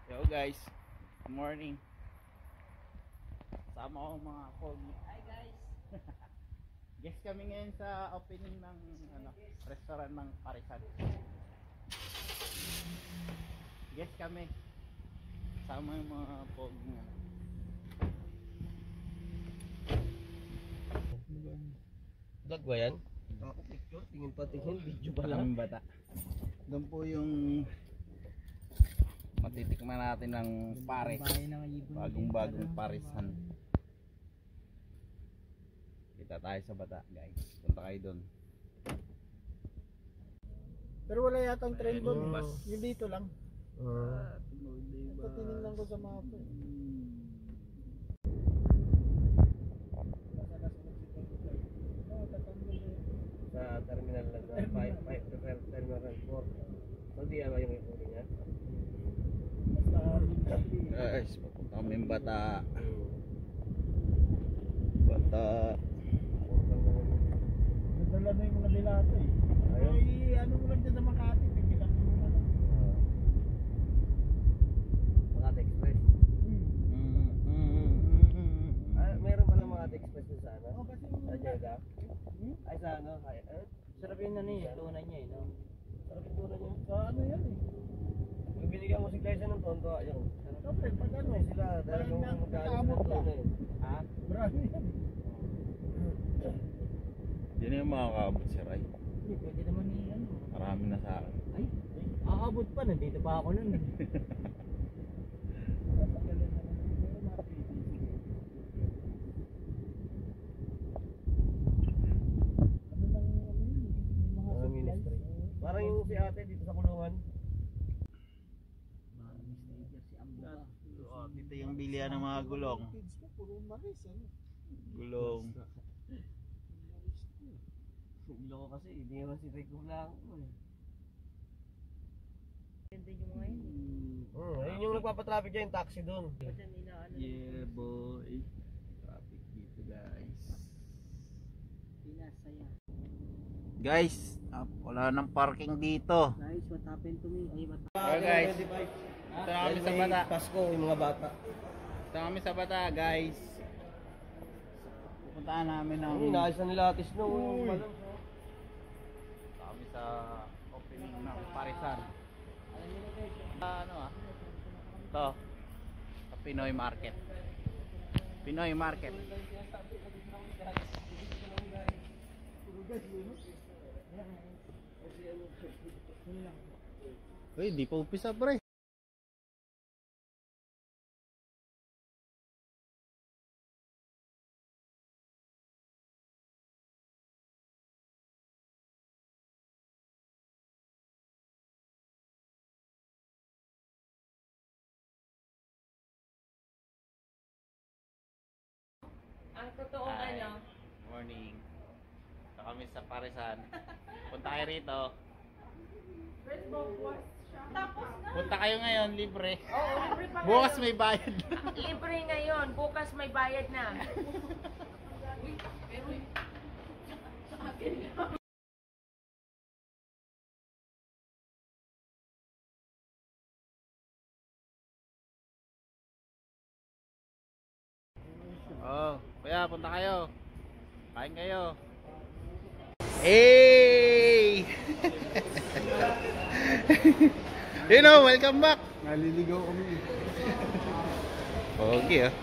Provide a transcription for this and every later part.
Yo guys, good morning. Sama ko mga pogi. Hi guys. Guest kami ngayon sa opening ng restaurant ng Parisan. Guest kami. Sama yung mga pogi. Vlog ba yan? Ako picture, tingin pa tingin, video pa lang. Maraming bata. Doon po yung matitikman natin ng pares. Bagong Parisan. Kita tayo sa bata guys. Punta kayo doon. Pero wala yatang trend doon. Yung dito lang. Diba? Tinignan ko sa mapa. Sa terminal lang na 5 terminal 4. So di ba yung ipuli niya? Guys, papunta kami yung bata. Bata. Nadala na yung mga dilata eh. Ay, ano mo lang dyan sa Makati. Pigilan mo na lang. Makati Express. Meron pala Makati Express dun sa ano? Oo, kasi Sa Jeddah? Ay sa ano? Sarap yun na niya, tunay niya eh. Sarap yung tunay niya. sa ano yan eh. Yung binigyan mo si Glyza ng tonto, ayun. Siyempre, pag ano May sila, dahil kung magkaalis ng tunay. Ha? marami yan. Hindi na yung makakaabot si Ray. Pwede naman yan. Marami na sa akin. Ay, aabot pa. Nandito pa ako nun. Mga ministry. Parang yung si ate dito sa kulungan. Dito yung bilihan ng mga gulong. Puro maris ano. Gulong. Ilo ko kasi, hindi naman si Rico lang. Ganda yung mga yun. Ayun yung nagpapatraffic dyan, yung taxi doon. Yeah boy. Traffic dito guys. Pinasaya. Guys, wala nang parking dito. Guys, what happened to me? Ay, what Okay guys. Ito na kami sa bata. Pasko, yung mga bata. Ito na kami sa bata guys. Pupuntahan namin ng Inaayos na nila atis no. kami sa opening ng Parisan. Ano ito. Sa Pinoy Market. Pinoy Market. Uy, di pa upisa pre. Ang totoong ano, Morning. Ito kami sa Parisan. Punta kayo rito. first ball was siya. Tapos na. Punta kayo ngayon, libre. Oo, libre pa Bukas ngayon. may bayad. Libre ngayon, bukas may bayad na. Uy, pero sa akin lang. Oh, kuya, punta kayo. Kain kayo. Hey! You know, welcome back. Naliligaw kami. Okay ah.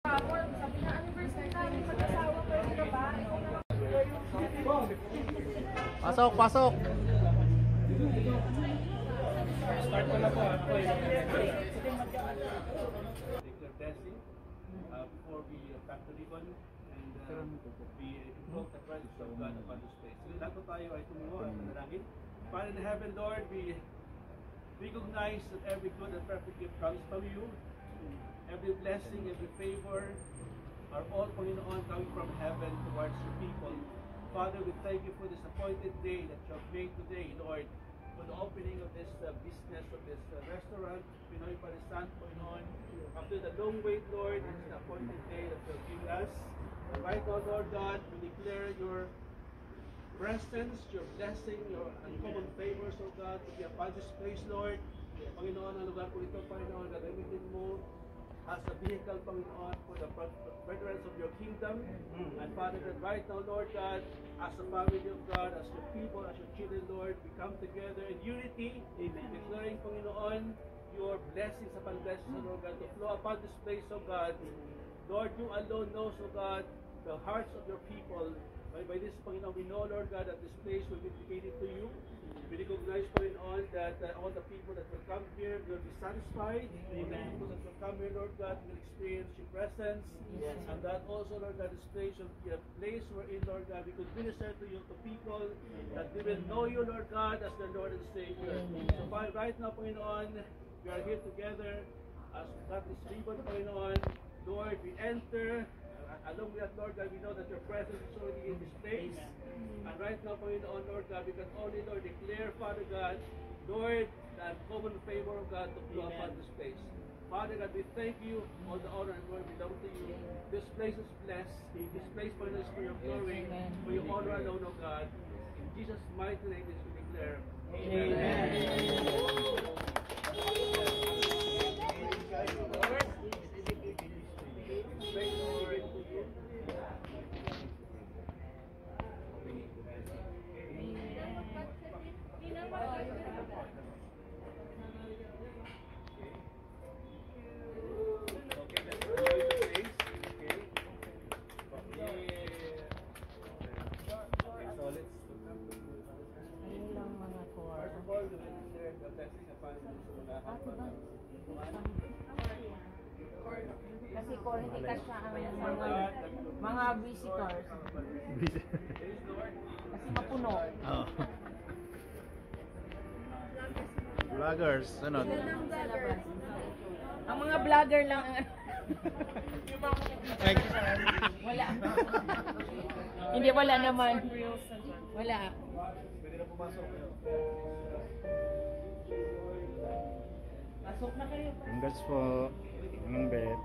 Sabi na anniversary namin mag-asawa ko yung babae. Pasok, pasok. Start ko na po. Declare blessing before we cut the ribbon and we invoke the presence of God upon this place. So lahat po tayo ay tumuwa at manalangin. Father in heaven, Lord, we recognize that every good and perfect gift comes from you. Every blessing, every favor are all, Panginoon, coming from heaven towards your people. Father, we thank you for this appointed day that you have made today, Lord, for the opening of this business, of this restaurant, Pinoy Parisan, Panginoon. After the long wait, Lord, it's the appointed day that you have given us. And right now, Lord God, we declare your presence, your blessing, your uncommon favors, O God, to be upon this place, Lord. Panginoon, ang lugar po ito, Panginoon, gagamitin mo as a vehicle, Panginoon, for the furtherance of your kingdom. And Father, that right now, Lord God, as a family of God, as your people, as your children, Lord, we come together in unity, declaring, Panginoon, your blessings upon blessings, Lord God, to flow upon this place, O God. Lord, you alone knows, O God, the hearts of your people. By this, Panginoon, we know, Lord God, that this place will be dedicated to you. We recognize, Panginoon, that all the people that will come here will be satisfied. The people that will come here, Lord God, will experience your presence. And that also, Lord God, this place will be a place wherein, Lord God, we could minister to you, to people, that they will know you, Lord God, as their Lord and Savior. So, right now, Panginoon, we are here together as we cut this ribbon, Panginoon. Lord, we enter. Along with that, Lord God, we know that your presence is already in this place. And right now, Panginoon, Lord God, we can only, Lord, declare, Father God, Lord, that common favor of God to flow upon this place. Father God, we thank you. All the honor and glory belong to you. This place is blessed. This place, Panginoon, is for your glory, for your honor alone, O God. In Jesus' mighty name, this we declare. Amen. Kasi kung hindi ka siya ang mga visitors. Kasi mapuno. Oh. Vloggers, ano? Ang mga vlogger lang ang wala. Hindi, wala naman. Wala. Pasok na kayo. Congrats po. Anong bet?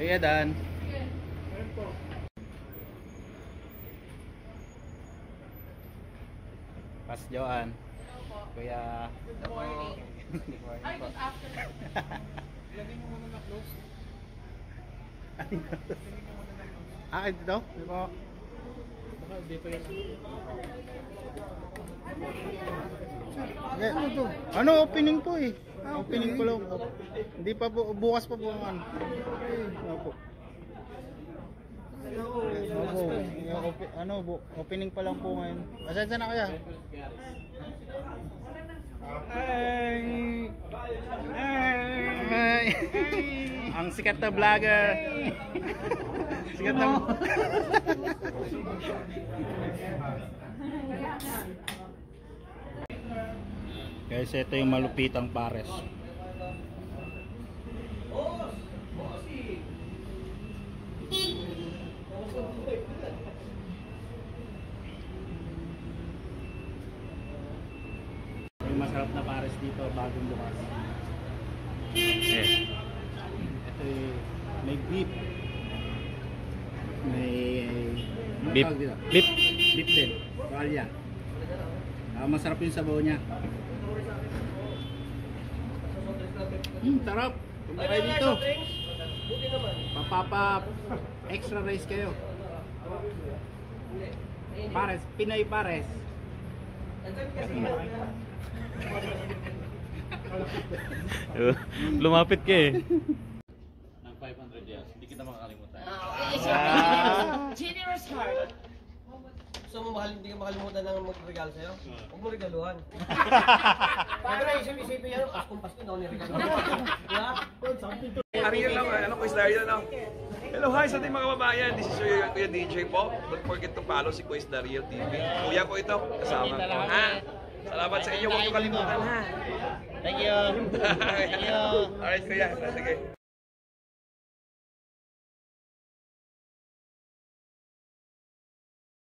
Kuya Dan. Pas Joan. Kuya. Good morning. Ay, good afternoon. Ah, ito? Ito. Ano opening po eh? Opening ko lang. Hindi pa po, bukas pa po ang ano. Opo. Opening pa lang po ngayon. Pasensya na kaya. Ay. Ang sikat na vlogger. Sikat na. Guys, ito yung malupitang pares. Yung masarap na pares dito, bagong bukas. Ito yung may beef. May beef. Beef. Beef din. Tuwalya. Masarap yung sabaw niya. Sarap. Punta kayo dito. Papapa extra rice kayo. Pares, Pinoy pares. Lumapit ka eh. Ng 500 years, hindi kita makakalimutan. Generous heart. Gusto mo hindi ka makalimutan ng magregalo sa'yo? Huwag mo regaluhan. Sabi na isip-isipin yan, Pasko na ako niregalo. Diba? Ariel lang, Quiz Dario lang. Hello, hi sa ating mga kababayan. This is your Kuya DJ po. Don't forget to follow si Quiz Dario TV. Kuya ko ito, kasama ko. Ha? Salamat sa inyo, huwag niyo kalimutan ha. Thank you. Alright, Kuya. Sige.